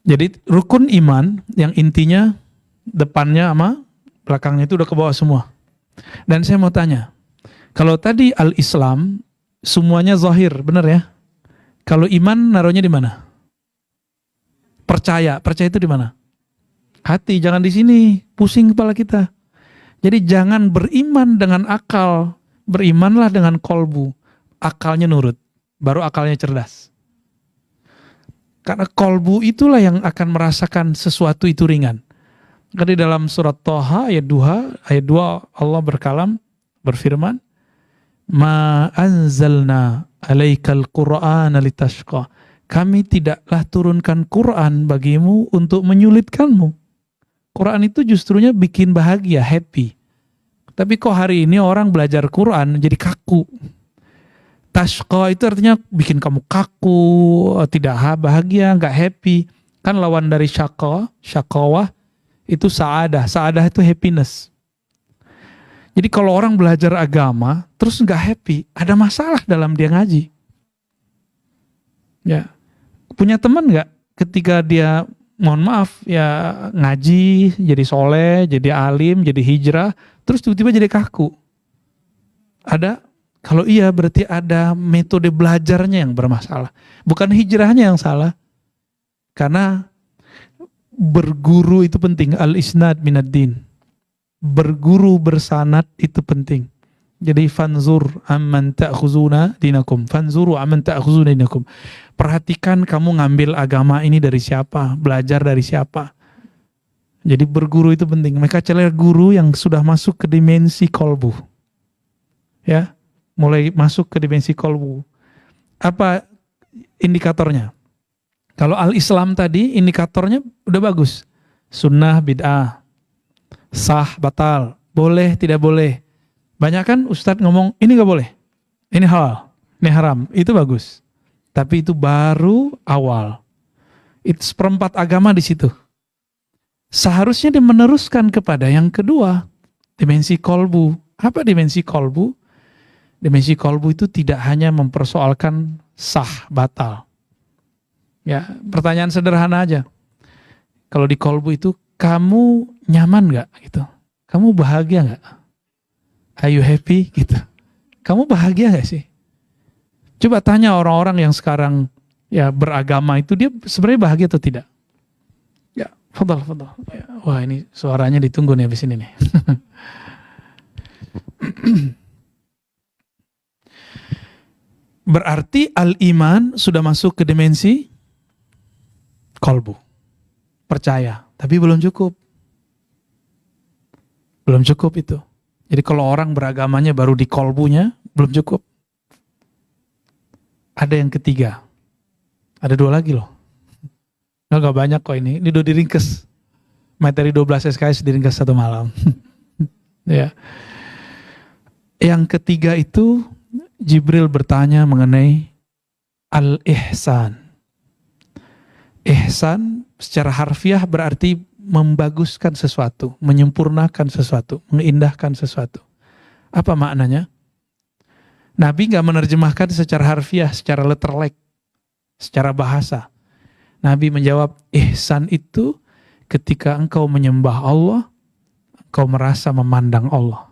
Jadi rukun iman yang intinya depannya sama belakangnya itu udah ke bawah semua. Dan saya mau tanya, kalau tadi al-Islam semuanya zahir, benar ya? Kalau iman naruhnya di mana? Percaya itu di mana? Hati, jangan di sini, pusing kepala kita. Jadi jangan beriman dengan akal, berimanlah dengan kolbu. Akalnya nurut, baru akalnya cerdas. Karena kolbu itulah yang akan merasakan sesuatu itu ringan. Karena di dalam surat Thaha ayat 2 Allah berfirman, "Ma anzalna 'alaikal Qur'ana litashqa." Kami tidaklah turunkan Quran bagimu untuk menyulitkanmu. Quran itu justrunya bikin bahagia, happy. Tapi kok hari ini orang belajar Quran jadi kaku. Tashqa itu artinya bikin kamu kaku, tidak bahagia, nggak happy. Kan lawan dari syaqawah itu sa'adah. Sa'adah itu happiness. Jadi kalau orang belajar agama terus nggak happy, ada masalah dalam dia ngaji. Ya, punya teman nggak ketika dia mohon maaf ya ngaji, jadi soleh, jadi alim, jadi hijrah, terus tiba-tiba jadi kaku? Ada? Kalau iya berarti ada metode belajarnya yang bermasalah. Bukan hijrahnya yang salah. Karena berguru itu penting. Al-isnad minad din. Berguru bersanad itu penting. Jadi fanzur amman ta'khuzuna dinakum. Fanzuru amman ta'khuzuna dinakum. Perhatikan kamu ngambil agama ini dari siapa. Belajar dari siapa. Jadi berguru itu penting. Mereka cari guru yang sudah masuk ke dimensi kolbu. Ya. Mulai masuk ke dimensi kolbu. Apa indikatornya? Kalau al-Islam tadi indikatornya udah bagus. Sunnah, bid'ah, sah, batal, boleh, tidak boleh. Banyak kan Ustadz ngomong ini gak boleh, ini halal, ini haram, itu bagus. Tapi itu baru awal. Itu seperempat agama di situ. Seharusnya dia meneruskan kepada yang kedua, dimensi kolbu. Apa dimensi kolbu? Dimensi kolbu itu tidak hanya mempersoalkan sah, batal. Ya, pertanyaan sederhana aja. Kalau di kolbu itu, kamu nyaman gak? Gitu. Kamu bahagia gak? Are you happy? Gitu. Kamu bahagia gak sih? Coba tanya orang-orang yang sekarang ya beragama itu, dia sebenarnya bahagia atau tidak? Ya, fadal. Ya, wah ini suaranya ditunggu nih habis ini nih. Berarti al-iman sudah masuk ke dimensi kolbu. Percaya, tapi belum cukup. Belum cukup itu. Jadi kalau orang beragamanya baru di kolbunya, belum cukup. Ada yang ketiga. Ada 2 lagi loh. Nggak banyak kok ini. Ini udah diringkes. Materi 12 SKS diringkes 1 malam. Ya. Yang ketiga itu Jibril bertanya mengenai al-ihsan. Ihsan secara harfiah berarti membaguskan sesuatu, menyempurnakan sesuatu, mengindahkan sesuatu. Apa maknanya? Nabi gak menerjemahkan secara harfiah, secara letterlek, secara bahasa. Nabi menjawab, ihsan itu ketika engkau menyembah Allah, engkau merasa memandang Allah.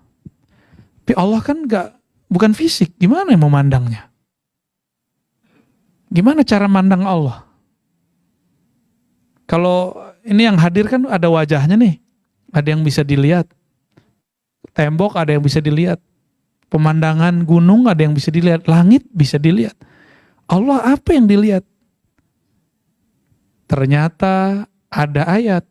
Tapi Allah kan bukan fisik, gimana yang memandangnya? Gimana cara mandang Allah? Kalau ini yang hadir kan ada wajahnya nih, ada yang bisa dilihat. Tembok ada yang bisa dilihat. Pemandangan gunung ada yang bisa dilihat. Langit bisa dilihat. Allah apa yang dilihat? Ternyata ada ayat.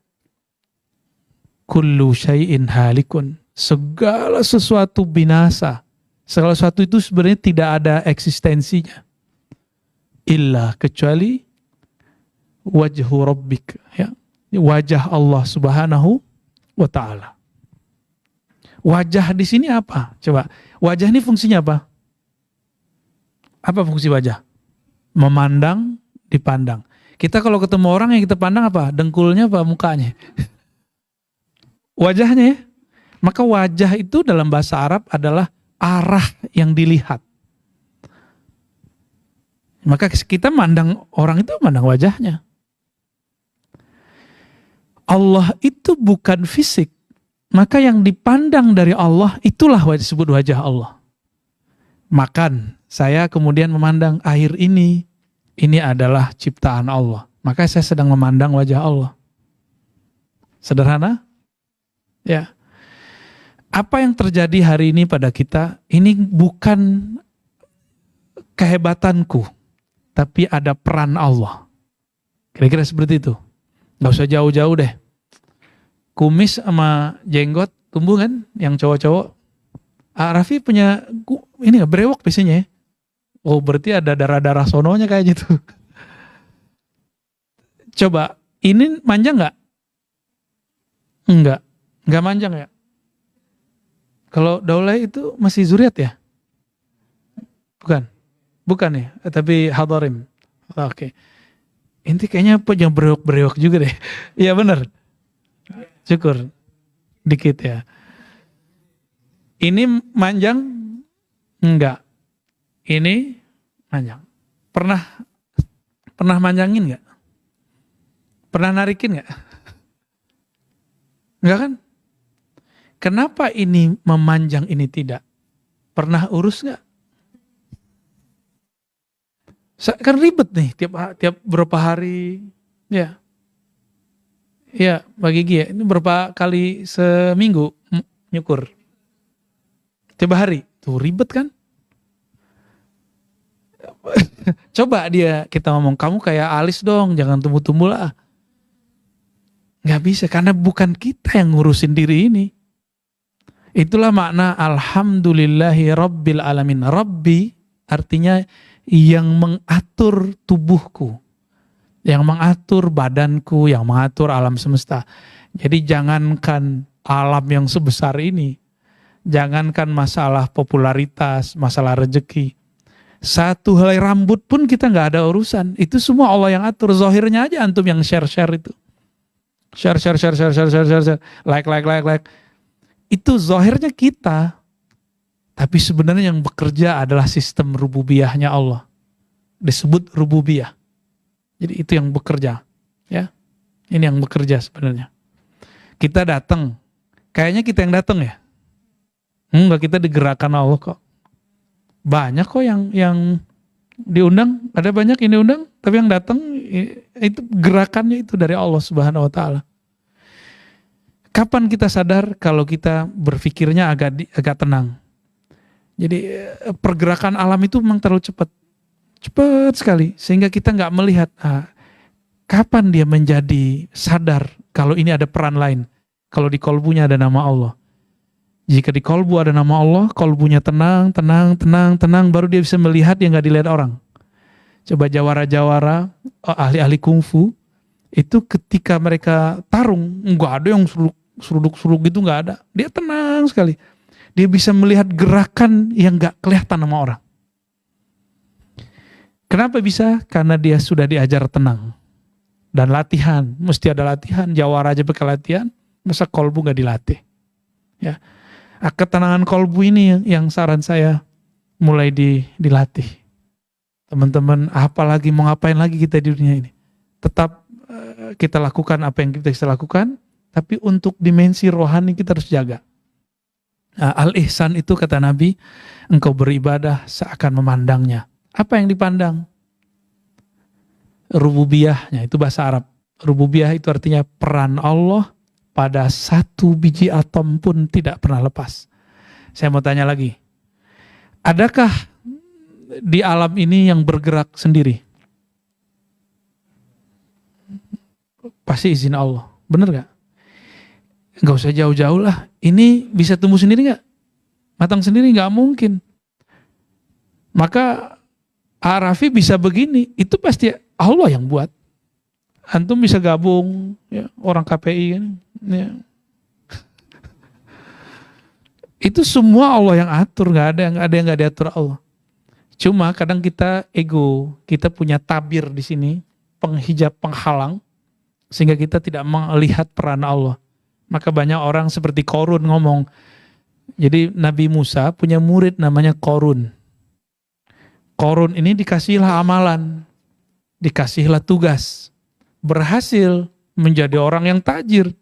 Kullu syai'in halikun. Segala sesuatu binasa. Segala sesuatu itu sebenarnya tidak ada eksistensinya. Illa kecuali wajhu rabbik, ya. Wajah Allah Subhanahu wa ta'ala. Wajah di sini apa? Coba. Wajah ini fungsinya apa? Apa fungsi wajah? Memandang, dipandang. Kita kalau ketemu orang yang kita pandang apa? Dengkulnya apa? Mukanya? Wajahnya ya. Maka wajah itu dalam bahasa Arab adalah arah yang dilihat. Maka kita mandang orang itu mandang wajahnya. Allah itu bukan fisik, maka yang dipandang dari Allah itulah disebut wajah Allah. Makan, saya kemudian memandang air ini adalah ciptaan Allah. Maka saya sedang memandang wajah Allah. Sederhana? Ya. Apa yang terjadi hari ini pada kita, ini bukan kehebatanku, tapi ada peran Allah. Kira-kira seperti itu. Gak usah jauh-jauh deh. Kumis sama jenggot tumbuh kan, yang cowok-cowok. Raffi punya ini gak brewok biasanya ya? Oh berarti ada darah-darah sononya kayak gitu. Coba, ini manjang gak? Enggak manjang ya? Kalau Daulay itu masih zuriat ya? Bukan ya? Tapi hadarim. Oke. Inti kayaknya yang berewok-berewok juga deh. Iya benar. Syukur. Dikit ya. Ini manjang? Enggak. Ini manjang. Pernah manjangin enggak? Pernah narikin enggak? Enggak kan? Kenapa ini memanjang, ini tidak? Pernah urus enggak? Kan ribet nih tiap berapa hari. Ya. Ya, bagi Gia, ini berapa kali seminggu nyukur? Tiap hari. Tuh ribet kan? Coba kita ngomong, kamu kayak alis dong, jangan tumbuh-tumbuh lah. Nggak bisa, karena bukan kita yang ngurusin diri ini. Itulah makna alhamdulillahi rabbil alamin. Rabbi artinya yang mengatur tubuhku, yang mengatur badanku, yang mengatur alam semesta. Jadi jangankan alam yang sebesar ini, jangankan masalah popularitas, masalah rezeki, satu helai rambut pun kita nggak ada urusan. Itu semua Allah yang atur. Zahirnya aja antum yang share itu. Share, like. Itu zahirnya kita. Tapi sebenarnya yang bekerja adalah sistem rububiyahnya Allah. Disebut rububiyah. Jadi itu yang bekerja. Ya, ini yang bekerja sebenarnya. Kita datang. Kayaknya kita yang datang ya. Enggak, kita digerakkan Allah kok. Banyak kok yang diundang, ada banyak yang diundang, tapi yang datang itu gerakannya itu dari Allah Subhanahu wa taala. Kapan kita sadar kalau kita berpikirnya agak tenang? Jadi pergerakan alam itu memang terlalu cepat sekali, sehingga kita nggak melihat kapan dia menjadi sadar kalau ini ada peran lain. Kalau di kolbunya ada nama Allah. Jika di kolbu ada nama Allah, kolbunya tenang, baru dia bisa melihat yang nggak dilihat orang. Coba jawara-jawara, ahli-ahli kungfu, itu ketika mereka tarung, nggak ada yang seruduk gitu, nggak ada. Dia tenang sekali. Dia bisa melihat gerakan yang nggak kelihatan sama orang. Kenapa bisa? Karena dia sudah diajar tenang. Dan latihan, mesti ada latihan. Jawara aja pakai latihan, masa kolbu nggak dilatih? Ya. Ketenangan kolbu ini yang saran saya mulai dilatih. Teman-teman, apalagi mau ngapain lagi kita di dunia ini? Tetap kita lakukan apa yang kita bisa lakukan, tapi untuk dimensi rohani kita harus jaga. Al-ihsan itu kata Nabi, engkau beribadah seakan memandangnya. Apa yang dipandang? Rububiyahnya, itu bahasa Arab. Rububiyah itu artinya peran Allah pada satu biji atom pun tidak pernah lepas. Saya mau tanya lagi. Adakah di alam ini yang bergerak sendiri? Pasti izin Allah. Benar gak? Gak usah jauh-jauh lah. Ini bisa tumbuh sendiri gak? Matang sendiri gak mungkin. Maka Raffi bisa begini. Itu pasti Allah yang buat. Antum bisa gabung, ya, orang KPI kan. Ya. Itu semua Allah yang atur, nggak ada yang nggak diatur Allah. Cuma kadang kita ego, kita punya tabir di sini, penghijab, penghalang, sehingga kita tidak melihat peran Allah. Maka banyak orang seperti Korun ngomong. Jadi Nabi Musa punya murid namanya Korun. Korun ini dikasihlah amalan, dikasihlah tugas. Berhasil, menjadi orang yang tajir.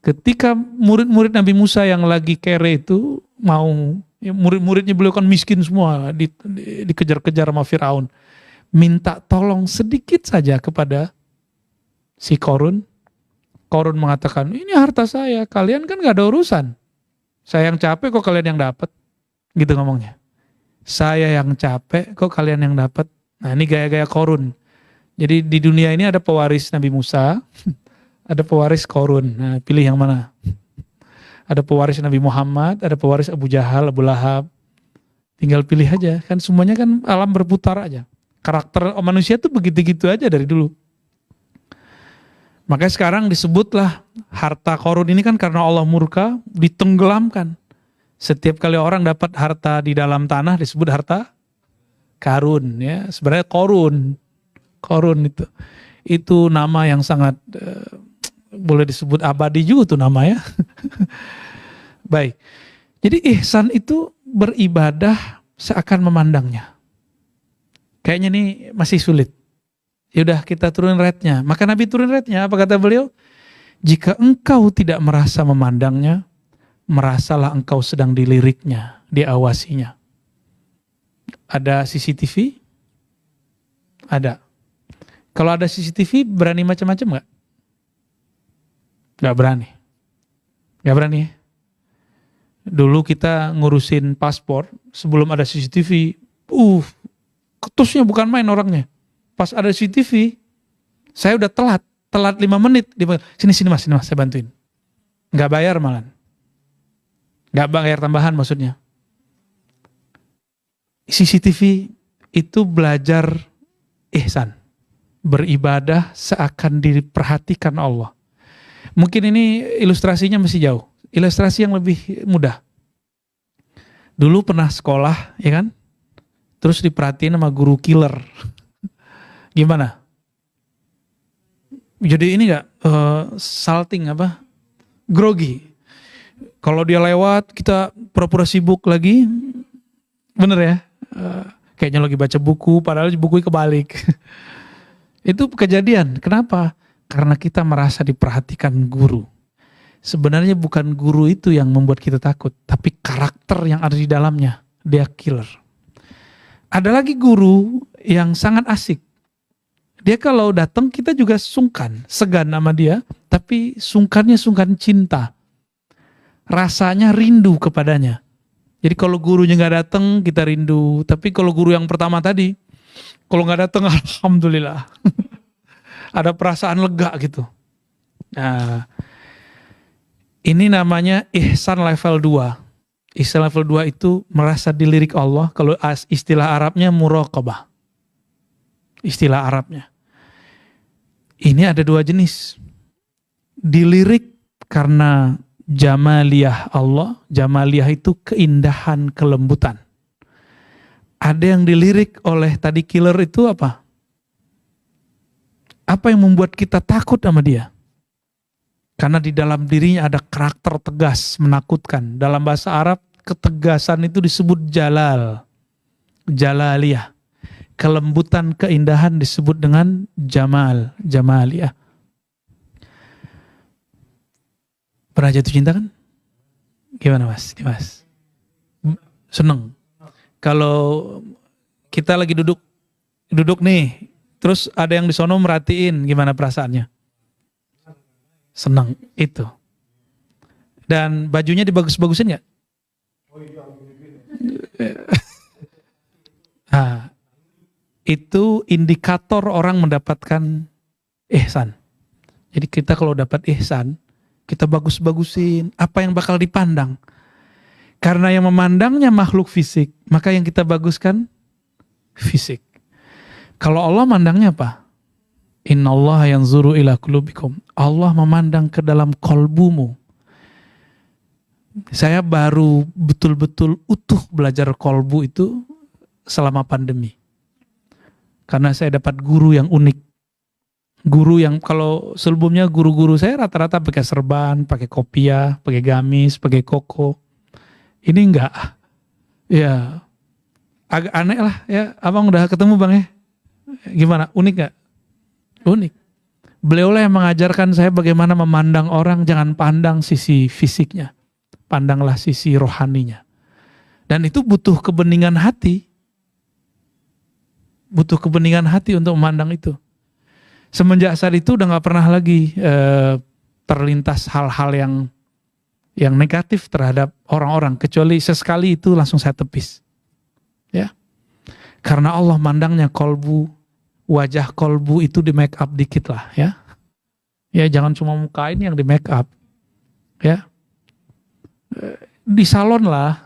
Ketika murid-murid Nabi Musa yang lagi kere itu mau, ya murid-muridnya beliau kan miskin semua, dikejar-kejar sama Firaun. Minta tolong sedikit saja kepada si Korun. Korun mengatakan, ini harta saya, kalian kan gak ada urusan. Saya yang capek kok kalian yang dapat. Gitu ngomongnya. Saya yang capek kok kalian yang dapat. Nah ini gaya-gaya Korun. Jadi di dunia ini ada pewaris Nabi Musa, ada pewaris Korun. Nah, pilih yang mana? Ada pewaris Nabi Muhammad, ada pewaris Abu Jahal, Abu Lahab. Tinggal pilih aja. Kan semuanya kan alam berputar aja. Karakter manusia tuh begitu-gitu aja dari dulu. Makanya sekarang disebutlah harta Korun ini kan karena Allah murka, ditenggelamkan. Setiap kali orang dapat harta di dalam tanah disebut harta karun. Ya. Sebenarnya Korun. Korun itu nama yang sangat boleh disebut abadi juga tuh nama ya. Baik. Jadi ihsan itu beribadah seakan memandangnya. Kayaknya ini masih sulit. Yaudah kita turunin rate-nya. Maka Nabi turun rate-nya. Apa kata beliau? Jika engkau tidak merasa memandangnya, merasalah engkau sedang diliriknya, diawasinya. Ada CCTV? Ada. Kalau ada CCTV berani macam-macam nggak? Nggak berani. Nggak berani. Dulu kita ngurusin paspor sebelum ada CCTV. Ketusnya bukan main orangnya. Pas ada CCTV, saya udah telat 5 menit. Sini mas, saya bantuin. Nggak bayar malah. Nggak bayar tambahan maksudnya. CCTV itu belajar ihsan. Beribadah seakan diperhatikan Allah. Mungkin ini ilustrasinya masih jauh. Ilustrasi yang lebih mudah. Dulu pernah sekolah, ya kan? Terus diperhatiin sama guru killer. Gimana? Jadi ini gak salting apa? Grogi. Kalau dia lewat, kita pura-pura sibuk lagi. Bener ya? Kayaknya lagi baca buku, padahal bukunya kebalik. Itu kejadian. Kenapa? Karena kita merasa diperhatikan guru. Sebenarnya bukan guru itu yang membuat kita takut, tapi karakter yang ada di dalamnya. Dia killer. Ada lagi guru yang sangat asik. Dia kalau datang kita juga sungkan, segan sama dia, tapi sungkannya sungkan cinta. Rasanya rindu kepadanya. Jadi kalau gurunya nggak datang kita rindu, tapi kalau guru yang pertama tadi, kalau nggak datang alhamdulillah. Ada perasaan lega gitu. Nah, ini namanya ihsan level 2. Ihsan level 2 itu merasa dilirik Allah. Kalau istilah Arabnya muraqabah. Istilah Arabnya. Ini ada 2 jenis. Dilirik karena jamaliyah Allah. Jamaliyah itu keindahan, kelembutan. Ada yang dilirik oleh tadi killer itu apa? Apa yang membuat kita takut sama dia? Karena di dalam dirinya ada karakter tegas, menakutkan. Dalam bahasa Arab, ketegasan itu disebut jalal. Jalaliyah. Kelembutan, keindahan disebut dengan jamal. Jamaliyah. Pernah jatuh cinta kan? Gimana mas? Seneng? Kalau kita lagi duduk nih, terus ada yang di sono merhatiin, gimana perasaannya? Senang itu. Dan bajunya dibagus-bagusin nggak? Nah, itu indikator orang mendapatkan ihsan. Jadi kita kalau dapat ihsan, kita bagus-bagusin. Apa yang bakal dipandang? Karena yang memandangnya makhluk fisik, maka yang kita baguskan fisik. Kalau Allah mandangnya apa? Innallaha yanzuru ila qulubikum. Allah memandang ke dalam kolbumu. Saya baru betul-betul utuh belajar kolbu itu selama pandemi. Karena saya dapat guru yang unik. Guru yang kalau sebelumnya guru-guru saya rata-rata pakai serban, pakai kopiah, pakai gamis, pakai koko. Ini enggak. Ya, agak aneh lah ya. Abang udah ketemu bang ya? Gimana? Unik gak? Unik. Beliaulah yang mengajarkan saya bagaimana memandang orang, jangan pandang sisi fisiknya. Pandanglah sisi rohaninya. Dan itu butuh kebeningan hati. Butuh kebeningan hati untuk memandang itu. Semenjak saat itu udah gak pernah lagi terlintas hal-hal yang negatif terhadap orang-orang. Kecuali sesekali itu langsung saya tepis. Ya. Karena Allah mandangnya kolbu, wajah kolbu itu di make up dikit lah ya. Ya jangan cuma muka ini yang di make up. Ya. Di salon lah.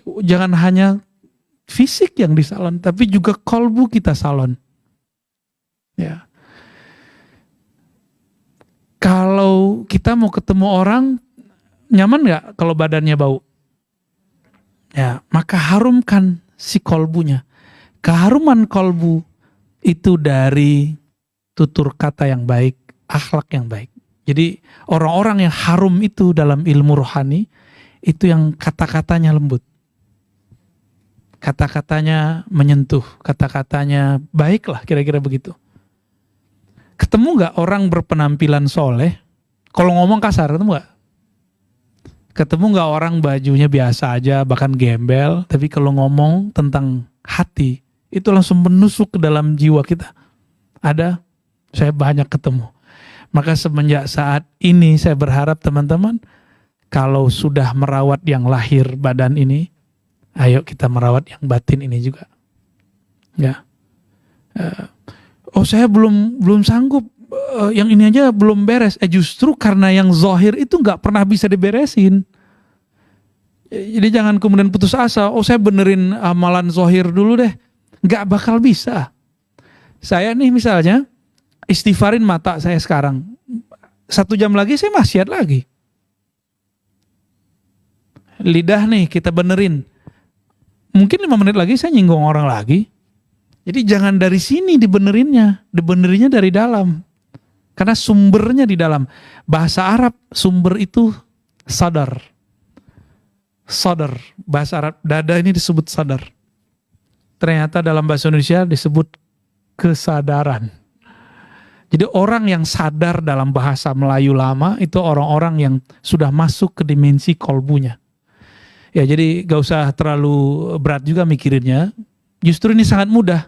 Jangan hanya fisik yang di salon, tapi juga kolbu kita salon. Ya. Kalau kita mau ketemu orang, nyaman nggak kalau badannya bau? Ya, maka harumkan si kolbunya. Keharuman kolbu itu dari tutur kata yang baik, akhlak yang baik. Jadi orang-orang yang harum itu dalam ilmu rohani, itu yang kata-katanya lembut. Kata-katanya menyentuh, kata-katanya baik lah, kira-kira begitu. Ketemu nggak orang berpenampilan soleh, kalau ngomong kasar, ketemu nggak? Ketemu nggak orang bajunya biasa aja, bahkan gembel, tapi kalau ngomong tentang hati, itu langsung menusuk ke dalam jiwa kita. Ada, saya banyak ketemu. Maka semenjak saat ini saya berharap teman-teman, kalau sudah merawat yang lahir badan ini, ayo kita merawat yang batin ini juga. Ya. Saya belum sanggup, yang ini aja belum beres. Justru karena yang zahir itu nggak pernah bisa diberesin. Jadi jangan kemudian putus asa. Saya benerin amalan zahir dulu deh. Nggak bakal bisa. Saya nih misalnya istighfarin mata saya sekarang. 1 jam lagi saya maksiat lagi. Lidah nih kita benerin. Mungkin 5 menit lagi saya nyinggung orang lagi. Jadi jangan dari sini dibenerinnya dari dalam. Karena sumbernya di dalam. Bahasa Arab sumber itu sadar. Sadar, bahasa Arab dada ini disebut sadar. Ternyata dalam bahasa Indonesia disebut kesadaran. Jadi orang yang sadar dalam bahasa Melayu lama itu orang-orang yang sudah masuk ke dimensi kolbunya. Ya jadi gak usah terlalu berat juga mikirinnya. Justru ini sangat mudah.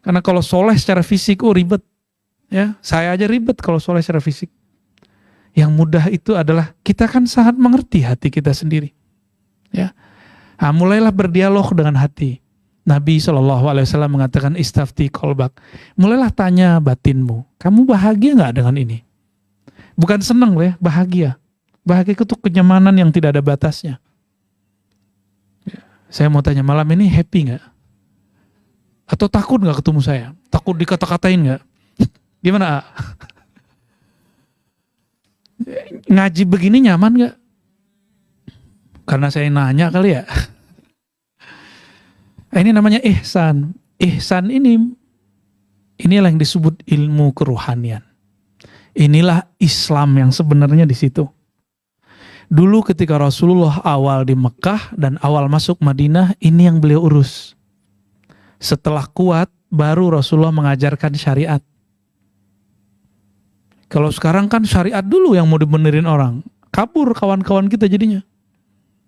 Karena kalau soleh secara fisik, ribet. Ya, saya aja ribet kalau soleh secara fisik. Yang mudah itu adalah kita kan sangat mengerti hati kita sendiri. Ya, mulailah berdialog dengan hati. Nabi SAW mengatakan istafti kolbak. Mulailah tanya batinmu. Kamu bahagia nggak dengan ini? Bukan senang ya, bahagia. Bahagia itu kenyamanan yang tidak ada batasnya. Ya, saya mau tanya malam ini happy nggak? Atau takut nggak ketemu saya? Takut dikata-katain nggak? Gimana? Ngaji begini nyaman nggak? Karena saya nanya kali ya. Ini namanya ihsan. Ihsan inilah yang disebut ilmu kerohanian. Inilah Islam yang sebenarnya di situ. Dulu ketika Rasulullah awal di Mekah dan awal masuk Madinah, ini yang beliau urus. Setelah kuat, baru Rasulullah mengajarkan syariat. Kalau sekarang kan syariat dulu yang mau dibenerin orang. Kabur kawan-kawan kita jadinya.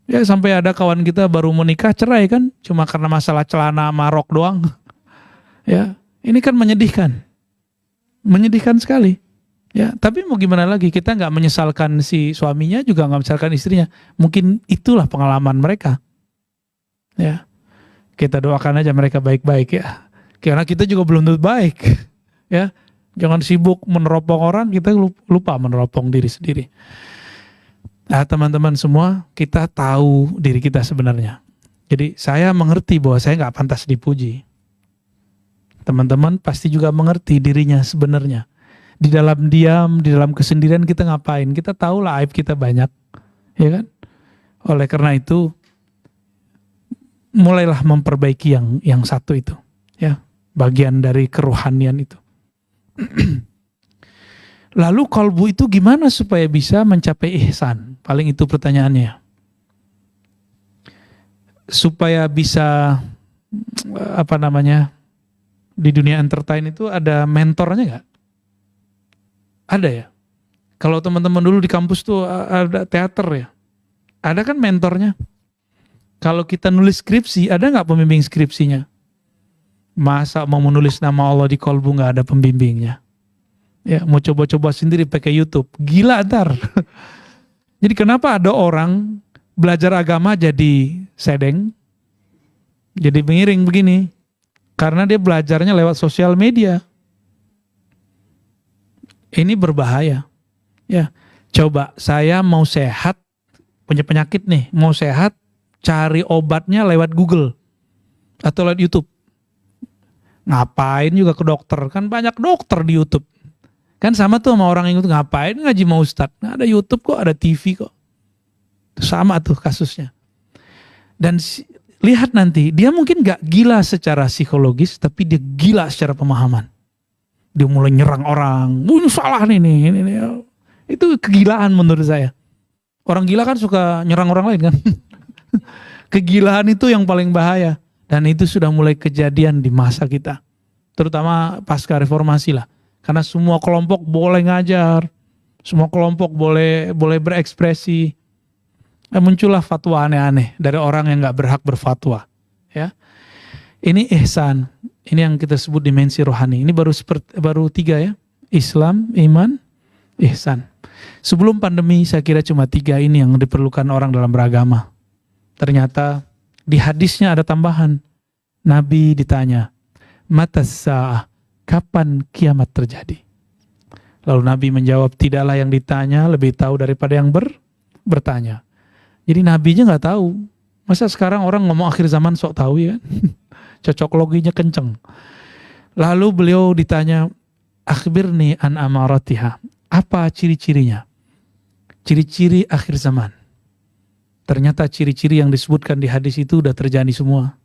Ya sampai ada kawan kita baru menikah cerai kan. Cuma karena masalah celana sama rok doang. Ya, ini kan menyedihkan. Menyedihkan sekali. Ya, tapi mau gimana lagi, kita nggak menyesalkan si suaminya, juga nggak menyesalkan istrinya. Mungkin itulah pengalaman mereka. Ya. Kita doakan aja mereka baik-baik ya. Karena kita juga belum tentu baik. Ya, jangan sibuk meneropong orang, kita lupa meneropong diri sendiri. Nah, teman-teman semua, kita tahu diri kita sebenarnya. Jadi saya mengerti bahwa saya nggak pantas dipuji. Teman-teman pasti juga mengerti dirinya sebenarnya. Di dalam diam, di dalam kesendirian kita ngapain? Kita tahu lah aib kita banyak, ya kan? Oleh karena itu, mulailah memperbaiki yang satu itu, ya, bagian dari kerohanian itu. Lalu kolbu itu gimana supaya bisa mencapai ihsan? Paling itu pertanyaannya. Supaya bisa Di dunia entertain itu ada mentornya nggak? Ada ya. Kalau teman-teman dulu di kampus tuh ada teater ya. Ada kan mentornya. Kalau kita nulis skripsi, ada nggak pembimbing skripsinya? Masa mau menulis nama Allah di kolbu nggak ada pembimbingnya? Ya, mau coba-coba sendiri pakai YouTube. Gila ntar. Jadi kenapa ada orang belajar agama jadi sedeng, jadi miring begini? Karena dia belajarnya lewat sosial media. Ini berbahaya. Ya, coba saya mau sehat, punya penyakit nih, mau sehat, cari obatnya lewat Google atau lewat YouTube. Ngapain juga ke dokter? Kan banyak dokter di YouTube. Kan sama tuh sama orang yang itu, ngapain ngaji mau Ustadz? Nah, ada YouTube kok, ada TV kok. Sama tuh kasusnya. Dan lihat nanti, dia mungkin gak gila secara psikologis, tapi dia gila secara pemahaman. Dia mulai nyerang orang, ini salah nih. Itu kegilaan menurut saya. Orang gila kan suka nyerang orang lain kan. Kegilaan itu yang paling bahaya. Dan itu sudah mulai kejadian di masa kita. Terutama pasca reformasi lah. Karena semua kelompok boleh ngajar. Semua kelompok boleh berekspresi. Muncullah fatwa aneh-aneh dari orang yang gak berhak berfatwa. Ya. Ini ihsan. Ini yang kita sebut dimensi rohani. Ini baru 3 ya. Islam, iman, ihsan. Sebelum pandemi saya kira cuma 3 ini yang diperlukan orang dalam beragama. Ternyata di hadisnya ada tambahan. Nabi ditanya, Matas sa'ah, kapan kiamat terjadi? Lalu Nabi menjawab, tidaklah yang ditanya lebih tahu daripada yang bertanya. Jadi Nabinya gak tahu. Masa sekarang orang ngomong akhir zaman sok tahu ya? Cocok loginya kenceng. Lalu beliau ditanya, akhbirni an amaratiha. Apa ciri-cirinya? Ciri-ciri akhir zaman. Ternyata ciri-ciri yang disebutkan di hadis itu udah terjadi semua.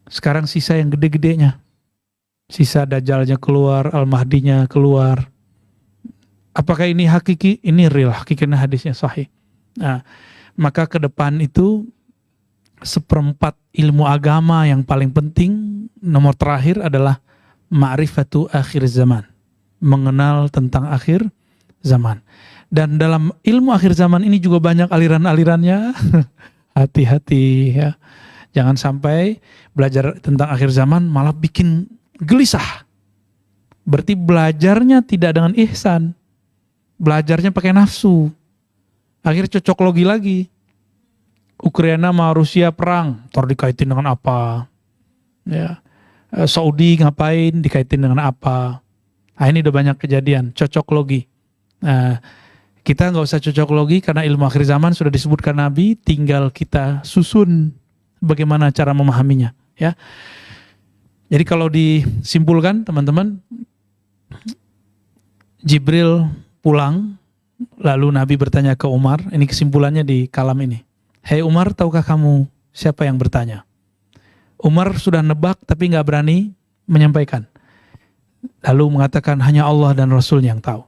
Sekarang sisa yang gede-gedenya. Sisa Dajjalnya keluar, Al-Mahdinya keluar. Apakah ini hakiki? Ini real, hakikatnya hadisnya sahih. Nah, maka ke depan itu 1/4 ilmu agama yang paling penting, nomor terakhir adalah ma'rifatu akhir zaman. Mengenal tentang akhir zaman. Dan dalam ilmu akhir zaman ini juga banyak aliran-alirannya. Hati-hati ya. Jangan sampai belajar tentang akhir zaman malah bikin gelisah. Berarti belajarnya tidak dengan ihsan. Belajarnya pakai nafsu. Akhirnya cocok logi lagi. Ukraina sama Rusia perang, ntar dikaitin dengan apa? Ya. Saudi ngapain, dikaitin dengan apa? Nah, ini udah banyak kejadian, cocok logi. Nah, kita nggak usah cocok logi karena ilmu akhir zaman sudah disebutkan Nabi, tinggal kita susun bagaimana cara memahaminya. Ya. Jadi kalau disimpulkan teman-teman, Jibril pulang, lalu Nabi bertanya ke Umar, ini kesimpulannya di kalam ini. Hei Umar, tahukah kamu siapa yang bertanya? Umar sudah nebak tapi nggak berani menyampaikan. Lalu mengatakan hanya Allah dan Rasul yang tahu.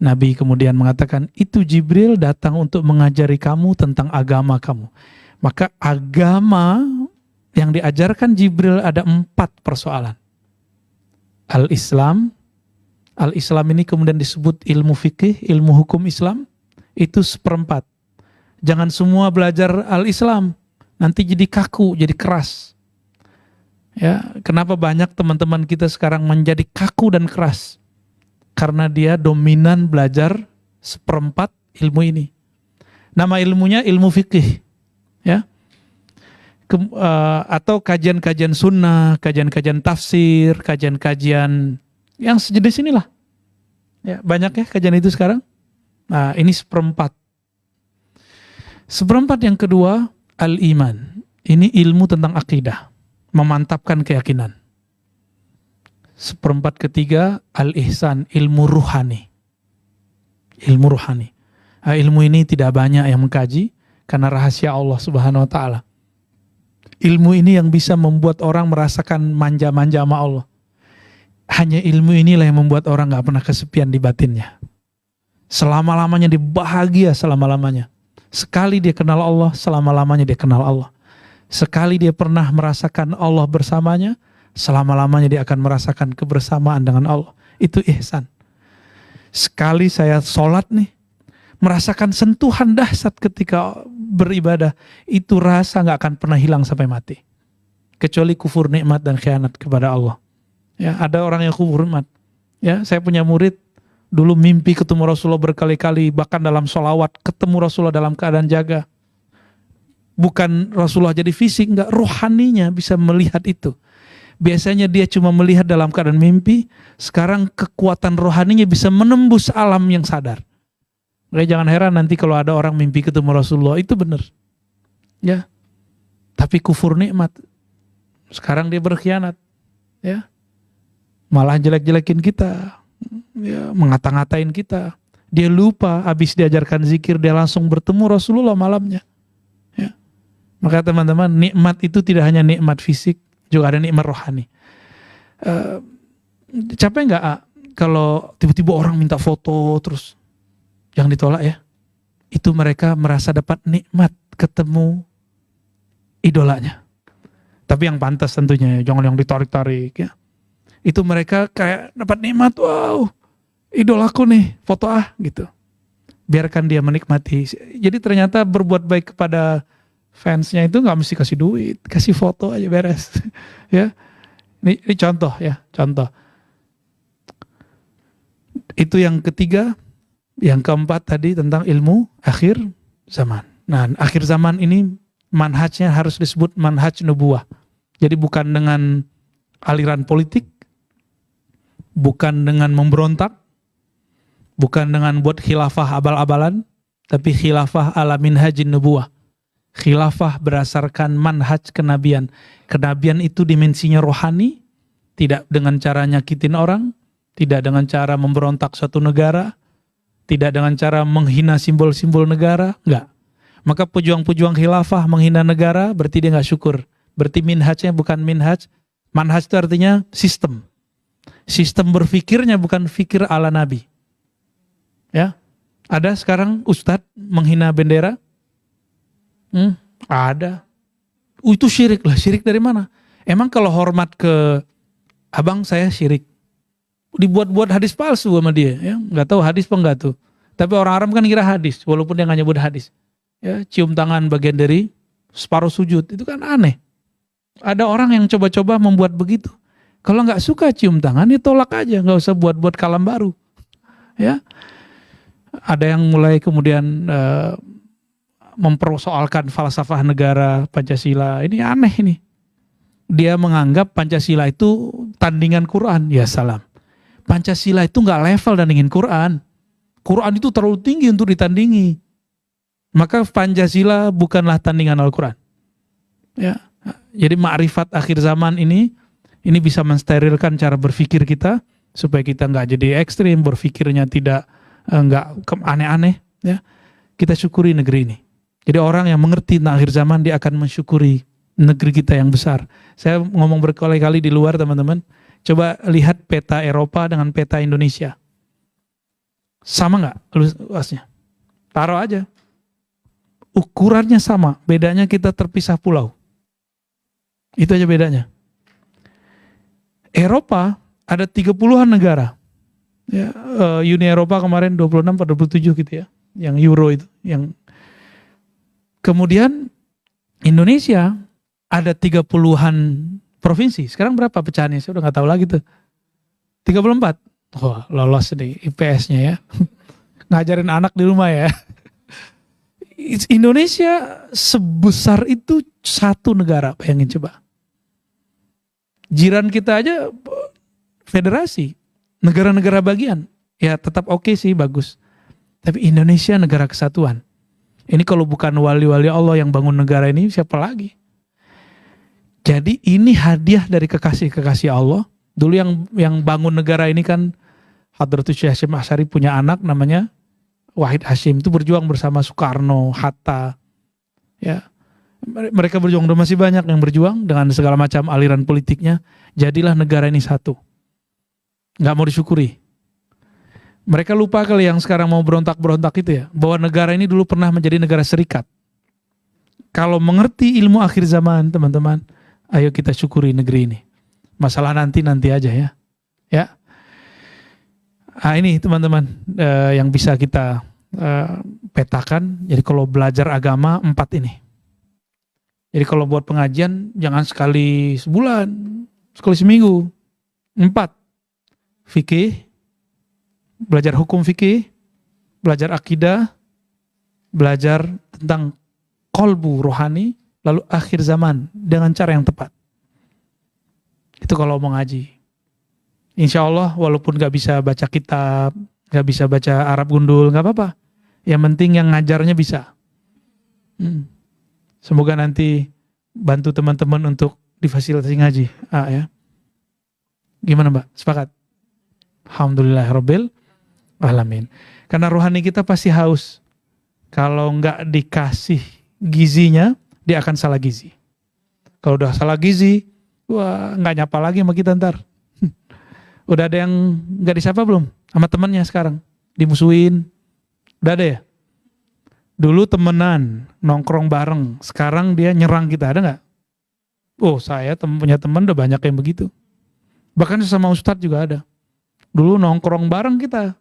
Nabi kemudian mengatakan itu Jibril datang untuk mengajari kamu tentang agama kamu. Maka agama yang diajarkan Jibril ada 4 persoalan. Al-Islam. Al-Islam ini kemudian disebut ilmu fikih, ilmu hukum Islam. Itu 1/4. Jangan semua belajar al-Islam, nanti jadi kaku, jadi keras. Ya, kenapa banyak teman-teman kita sekarang menjadi kaku dan keras? Karena dia dominan belajar 1/4 ilmu ini. Nama ilmunya ilmu fikih, ya. Atau kajian-kajian sunnah, kajian-kajian tafsir, kajian-kajian yang sejenis inilah. Ya, banyak ya kajian itu sekarang. Nah, ini 1/4. 1/4 yang kedua, al-iman. Ini ilmu tentang akidah, memantapkan keyakinan. 1/4 ketiga, al-ihsan, ilmu ruhani. Ilmu ruhani. Nah, ilmu ini tidak banyak yang mengkaji, karena rahasia Allah Subhanahu Wa Taala. Ilmu ini yang bisa membuat orang merasakan manja-manja sama Allah. Hanya ilmu inilah yang membuat orang gak pernah kesepian di batinnya. Selama-lamanya dia bahagia selama-lamanya. Sekali dia kenal Allah, selama-lamanya dia kenal Allah. Sekali dia pernah merasakan Allah bersamanya, selama-lamanya dia akan merasakan kebersamaan dengan Allah. Itu ihsan. Sekali saya sholat nih, merasakan sentuhan dahsyat ketika beribadah, itu rasa gak akan pernah hilang sampai mati. Kecuali kufur nikmat dan khianat kepada Allah. Ya, ada orang yang kufur nikmat. Ya, saya punya murid dulu mimpi ketemu Rasulullah berkali-kali, bahkan dalam sholawat ketemu Rasulullah dalam keadaan jaga. Bukan Rasulullah jadi fisik, enggak, rohaninya bisa melihat itu. Biasanya dia cuma melihat dalam keadaan mimpi, sekarang kekuatan rohaninya bisa menembus alam yang sadar. Makanya jangan heran nanti kalau ada orang mimpi ketemu Rasulullah, itu benar. Ya. Tapi kufur nikmat. Sekarang dia berkhianat. Ya. Malah jelek-jelekin kita. Ya, ngata-ngatain kita. Dia lupa habis diajarkan zikir, dia langsung bertemu Rasulullah malamnya. Ya. Maka teman-teman, nikmat itu tidak hanya nikmat fisik, juga ada nikmat rohani. Capek nggak kalau tiba-tiba orang minta foto terus yang ditolak ya? Itu mereka merasa dapat nikmat ketemu idolanya. Tapi yang pantas tentunya, jangan yang ditarik-tarik ya. Itu mereka kayak dapat nikmat, wow, idolaku nih, foto gitu. Biarkan dia menikmati. Jadi ternyata berbuat baik kepada fansnya itu nggak mesti kasih duit, kasih foto aja beres. Ya, ini contoh ya, contoh. Itu yang ketiga. Yang keempat tadi tentang ilmu akhir zaman. Nah, akhir zaman ini manhajnya harus disebut manhaj nubuwah. Jadi bukan dengan aliran politik, bukan dengan memberontak, bukan dengan buat khilafah abal-abalan, tapi khilafah ala minhajin nubuwah. Khilafah berdasarkan manhaj kenabian. Kenabian itu dimensinya rohani, tidak dengan cara nyakitin orang, tidak dengan cara memberontak suatu negara, tidak dengan cara menghina simbol-simbol negara, enggak. Maka pejuang-pejuang khilafah menghina negara, berarti dia enggak syukur. Berarti minhajnya bukan minhaj. Manhaj itu artinya sistem. Sistem berfikirnya bukan fikir ala Nabi. Ya, ada sekarang ustadz menghina bendera? Ada. Itu syirik lah. Syirik dari mana? Emang kalau hormat ke abang saya syirik? Dibuat-buat hadis palsu sama dia, ya nggak tahu hadis apa enggak tuh. Tapi orang Arab kan kira hadis, walaupun dia nggak nyebut hadis. Ya, cium tangan bagian dari separuh sujud, itu kan aneh. Ada orang yang coba-coba membuat begitu. Kalau nggak suka cium tangan, ya tolak aja, nggak usah buat-buat kalam baru. Ya, ada yang mulai kemudian mempersoalkan falsafah negara Pancasila. Ini aneh ini. Dia menganggap Pancasila itu tandingan Quran. Ya salam. Pancasila itu nggak level dandingin Quran. Quran itu terlalu tinggi untuk ditandingi. Maka Pancasila bukanlah tandingan Al-Quran. Ya, jadi ma'rifat akhir zaman ini bisa mensterilkan cara berpikir kita supaya kita nggak jadi ekstrim, berpikirnya tidak nggak aneh-aneh. Ya, kita syukuri negeri ini. Jadi orang yang mengerti tentang akhir zaman dia akan mensyukuri negeri kita yang besar. Saya ngomong berkali-kali di luar teman-teman. Coba lihat peta Eropa dengan peta Indonesia. Sama nggak luasnya? Taruh aja. Ukurannya sama, bedanya kita terpisah pulau. Itu aja bedanya. Eropa ada 30-an negara. Ya, Uni Eropa kemarin 26 atau 27 gitu ya. Yang Euro itu. Yang kemudian Indonesia ada 30-an provinsi. Sekarang berapa pecahannya? Saya udah gak tahu lagi tuh. 34. Wah, lolos nih IPS-nya ya. Ngajarin anak di rumah ya. Indonesia sebesar itu satu negara, bayangin coba. Jiran kita aja federasi, negara-negara bagian. Ya tetap oke sih, bagus. Tapi Indonesia negara kesatuan. Ini kalau bukan wali-wali Allah yang bangun negara ini, siapa lagi? Jadi ini hadiah dari kekasih-kekasih Allah. Dulu yang bangun negara ini kan Hadratus Syekh Hasyim Asy'ari punya anak namanya Wahid Hasyim, itu berjuang bersama Soekarno, Hatta. Ya. Mereka berjuang, masih banyak yang berjuang dengan segala macam aliran politiknya. Jadilah negara ini satu. Nggak mau disyukuri. Mereka lupa kali yang sekarang mau berontak-berontak itu ya, bahwa negara ini dulu pernah menjadi negara serikat. Kalau mengerti ilmu akhir zaman teman-teman, ayo kita syukuri negeri ini. Masalah nanti aja ya. Ya. Nah, ini teman-teman yang bisa kita petakan. Jadi kalau belajar agama 4 ini. Jadi kalau buat pengajian jangan sekali sebulan, sekali seminggu. 4. Fikih, belajar hukum fikih, belajar akidah, belajar tentang kolbu rohani, lalu akhir zaman dengan cara yang tepat. Itu kalau mau ngaji. Insya Allah walaupun gak bisa baca kitab, gak bisa baca Arab gundul, gak apa-apa. Yang penting yang ngajarnya bisa. Semoga nanti bantu teman-teman untuk difasilitasi ngaji. Ya. Gimana Mbak? Sepakat? Alhamdulillahirabbil alamin. Karena rohani kita pasti haus. Kalau nggak dikasih gizinya, dia akan salah gizi. Kalau udah salah gizi, wah nggak nyapa lagi sama kita ntar. Udah ada yang nggak disapa belum? Sama temannya sekarang? Dimusuhin? Udah ada ya? Dulu temenan, nongkrong bareng. Sekarang dia nyerang kita, ada nggak? Oh saya punya teman udah banyak yang begitu. Bahkan sesama ustadz juga ada. Dulu nongkrong bareng kita.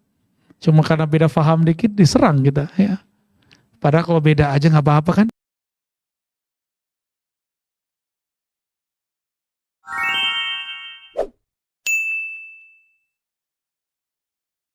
Cuma karena beda paham dikit diserang kita. Ya. Padahal kalau beda aja nggak apa-apa kan.